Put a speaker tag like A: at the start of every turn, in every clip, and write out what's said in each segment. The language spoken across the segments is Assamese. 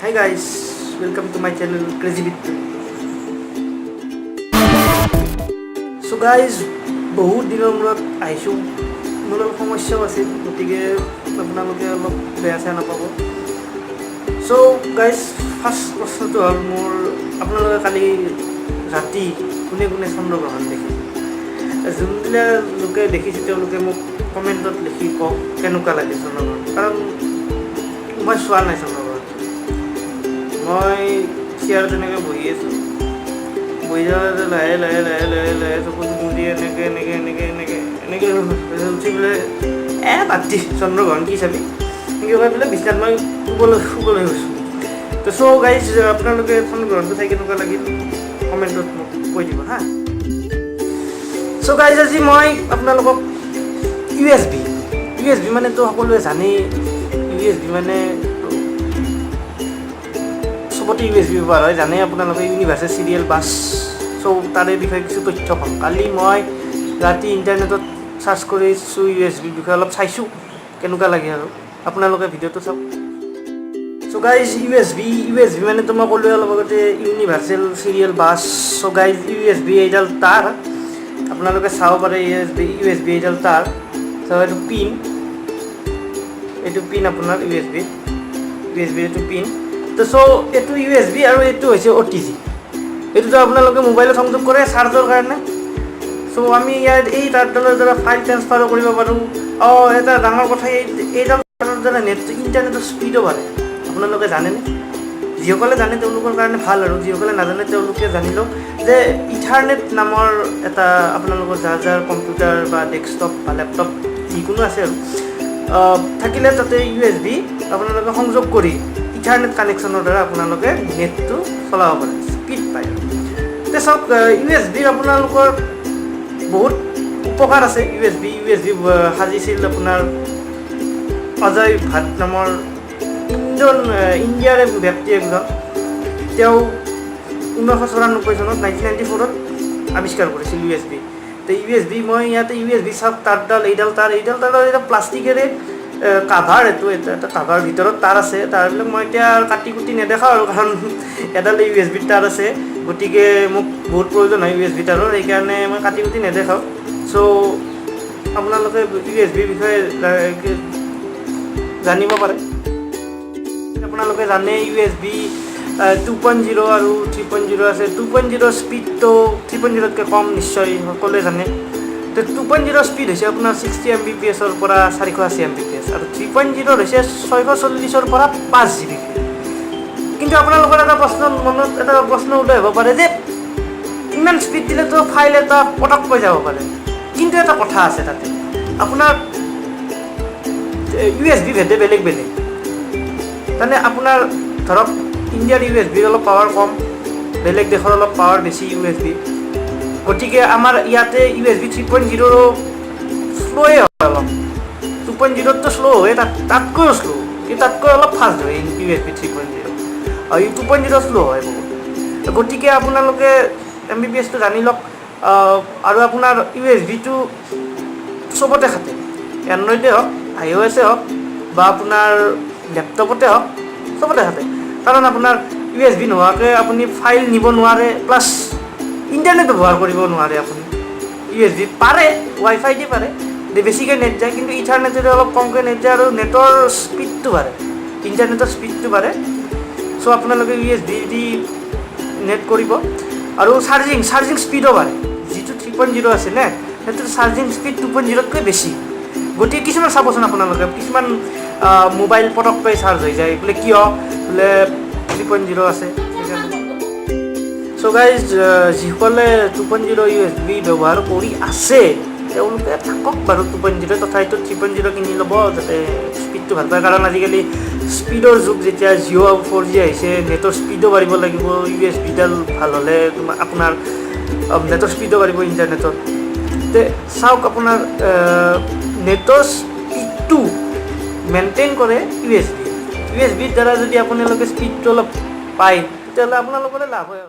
A: Hi guys, welcome to my channel Crazy Bittu. So guys, বহুত দিনৰ মূৰত আহিছোঁ। মোৰ অলপ সমস্যাও আছিল, গতিকে আপোনালোকে অলপ বেয়া চেয়া নাপাব। চ' গাইজ ফাৰ্ষ্ট প্ৰশ্নটো হ'ল মোৰ, আপোনালোকে কালি ৰাতি কোনে কোনে চন্দ্ৰগ্ৰহণ দেখিছে? যোনবিলাক লোকে দেখিছে তেওঁলোকে মোক কমেণ্টত লিখি কওক কেনেকুৱা লাগে চন্দ্ৰগ্ৰহণ, কাৰণ মই চোৱা নাই চন্দ্ৰগ্ৰহণ। মই চেয়াৰ তেনেকৈ বহি আছোঁ, বহি যাওঁতে লাহে লাহে লাহে লাহে লাহে চকুত মুদি এনেকৈ এনেকৈ এনেকৈ এনেকৈ এনেকৈ উঠি পেলাই বাতি চন্দ্ৰগ্ৰহণ কি চাবি এনেকৈ কৈ পেলাই বিছনাত মই শুবলৈ গৈছোঁ। তো চ' গাইজ আপোনালোকে চন্দ্ৰগ্ৰহণটো চাই কেনেকুৱা লাগিল কমেণ্টত মোক কৈ দিব হা। চ' গাইজ আজি মই আপোনালোকক ইউ এছ বি মানেতো সকলোৱে জানেই। ইউ এছ বি মানে চবতে ইউ এছ বি ব্যৱহাৰ হয়, জানে আপোনালোকে ইউনিভাৰ্চেল চিৰিয়েল বাছ। চ' তাৰে বিষয়ে কিছু তথ্য ক'ম। কালি মই ৰাতি ইণ্টাৰনেটত চাৰ্চ কৰিছোঁ, ইউ এছ বিৰ বিষয়ে অলপ চাইছোঁ কেনেকুৱা লাগে আৰু আপোনালোকে ভিডিঅ'টো চাওক। চ' গাইজ ইউ এছ বি মানেতো মই ক'লোৱে অলপ আগতে ইউনিভাৰ্চেল চিৰিয়েল বাছ। চ' গাইজ ইউ এছ বি এইডাল তাঁৰ, আপোনালোকে চাব পাৰে ইউ এছ বি এইডাল তাঁৰ। চ' এইটো পিন আপোনাৰ ইউ এছ বি এইটো পিন। তো চ' এইটো ইউ এছ বি আৰু এইটো হৈছে অ' টি জি। এইটোতো আপোনালোকে মোবাইলত সংযোগ কৰে চাৰ্জৰ কাৰণে। চ' আমি ইয়াত এই তাঁৰডালৰ দ্বাৰা ফাইল ট্ৰান্সফাৰো কৰিব পাৰোঁ। এটা ডাঙৰ কথা, এইডাল তাঁৰৰ দ্বাৰা ইণ্টাৰনেটৰ স্পীডো বাঢ়ে। আপোনালোকে জানেনে? যিসকলে জানে তেওঁলোকৰ কাৰণে ভাল, আৰু যিসকলে নাজানে তেওঁলোকে জানি লওক যে ইথাৰনেট নামৰ এটা আপোনালোকৰ যাৰ কম্পিউটাৰ বা ডেস্কটপ বা লেপটপ যিকোনো আছে আৰু থাকিলে তাতে ইউ এছ বি আপোনালোকে সংযোগ কৰি ইথাৰনেট কানেকশ্যনৰ দ্বাৰা আপোনালোকে নেটটো চলাব পাৰে, স্পীড পায়। এতিয়া চাওক, ইউ এছ বিৰ আপোনালোকৰ বহুত উপকাৰ আছে। ইউ এছ বি সাজিছিল আপোনাৰ অজয় ভাট নামৰ ইণ্ডিয়াৰে ব্যক্তি এজন। তেওঁ 1994 চনত 1994 আৱিষ্কাৰ কৰিছিল ইউ এছ বি। তো ইউ এছ বি মই ইয়াতে ইউ এছ বি চাওক, তাঁৰৰ এইডাল এটা প্লাষ্টিকেৰে কাভাৰ, এটা কাভাৰ ভিতৰত তাঁৰ আছে। তাঁৰবিলাক মই এতিয়া কাটি কুটি নেদেখাওঁ আৰু, কাৰণ এডাল ইউ এছ বিৰ তাঁৰ আছে, গতিকে মোক বহুত প্ৰয়োজন হয় ইউ এছ বি তাঁৰৰ, সেইকাৰণে মই কাটি কুটি নেদেখাওঁ। চ' আপোনালোকে ইউ এছ বিৰ বিষয়ে জানিব পাৰে। আপোনালোকে জানে ইউ এছ বি 2.0 আৰু 3.0 আছে। 2.0 স্পীডটো 3.0তকৈ কম, নিশ্চয় সকলোৱে জানে। তো 2.0 স্পীড হৈছে আপোনাৰ 60 Mbps পৰা 480 Mbps, আৰু 3.0 হৈছে 640 পৰা 5 GB। কিন্তু আপোনালোকৰ মনত এটা প্ৰশ্ন উদয় হ'ব পাৰে যে ইমান স্পীড দিলেতো ফাইল এটা পটককৈ যাব পাৰে। কিন্তু এটা কথা আছে তাতে, আপোনাৰ ইউ এছ বি ভেদে বেলেগ বেলেগ। মানে আপোনাৰ ধৰক ইণ্ডিয়াৰ ইউ এছ বিৰ অলপ পাৱাৰ কম, বেলেগ দেশৰ অলপ পাৱাৰ বেছি ইউ এছ বি। গতিকে আমাৰ ইয়াতে ইউ এছ বি 3.0 শ্ল'য়ে হয় অলপ। 2.0তো শ্ল' হয়, তাতকৈও শ্ল', কিন্তু তাতকৈ অলপ ফাষ্ট হয় ইউ এছ বি 3.0, আৰু 2.0 শ্ল' হয় বহুত। গতিকে আপোনালোকে Mbps জানি লওক। আৰু আপোনাৰ ইউ এছ বিটো চবতে খাটে, এণ্ড্ৰইডে হওক, iOS হওক, বা আপোনাৰ লেপটপতে হওক, চবতে খাটে। কাৰণ আপোনাৰ ইউ এছ বি নোহোৱাকৈ আপুনি ফাইল নিব নোৱাৰে, প্লাছ ইণ্টাৰনেট ব্যৱহাৰ কৰিব নোৱাৰে আপুনি। ইউ এছ বি পাৰে, ৱাইফাই দি পাৰে, বেছিকৈ নেট যায়, কিন্তু ইথাৰনেটেৰে অলপ কমকৈ নেট যায়, আৰু নেটৰ স্পীডটো বাঢ়ে, ইণ্টাৰনেটৰ স্পীডটো বাঢ়ে। চ' আপোনালোকে ইউ এছ বি দি নেট কৰিব, আৰু চাৰ্জিং স্পীডো বাঢ়ে। যিটো 3.0 আছে নে, সেইটো চাৰ্জিং স্পীড 2.0তকৈ বেছি। গতিকে কিছুমান চাবচোন আপোনালোকে, কিছুমান মোবাইল পটককৈ চাৰ্জ হৈ যায়, বোলে কিয়, বোলে 3.0 আছে সেইকাৰণে। চ' গাইজ যিসকলে 2.0 ইউ এছ বি ব্যৱহাৰ কৰি আছে তেওঁলোকে থাকক বাৰু 2.0, তথাপিতো 3.0 কিনি ল'ব যাতে স্পীডটো ভাল পায়। কাৰণ আজিকালি স্পীডৰ যুগ, যেতিয়া জিঅ' 4G আহিছে, নেটৰ স্পীডো বাঢ়িব লাগিব। ইউ এছ বিডাল ভাল হ'লে আপোনাৰ নেটৰ স্পীডো বাঢ়িব ইণ্টাৰনেটত। তে চাওক, আপোনাৰ নেটৰ স্পীডটো মেইনটেইন কৰে ইউ এছ বিৰ দ্বাৰা। যদি আপোনালোকে স্পীডটো অলপ পায় তেতিয়াহ'লে আপোনালোকৰে লাভ হয়।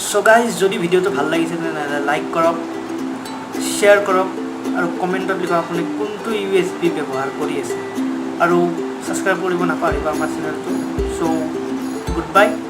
A: চ' গাইজ, যদি ভিডিঅ'টো ভাল লাগিছে তেনেহ'লে লাইক কৰক, শ্বেয়াৰ কৰক, আৰু কমেণ্টত লিখক আপুনি কোনটো ইউ এছ বি ব্যৱহাৰ কৰি আছে, আৰু ছাবস্ক্ৰাইব কৰিব নাপাহৰিব আমাৰ চেনেলটো। চ' গুড বাই।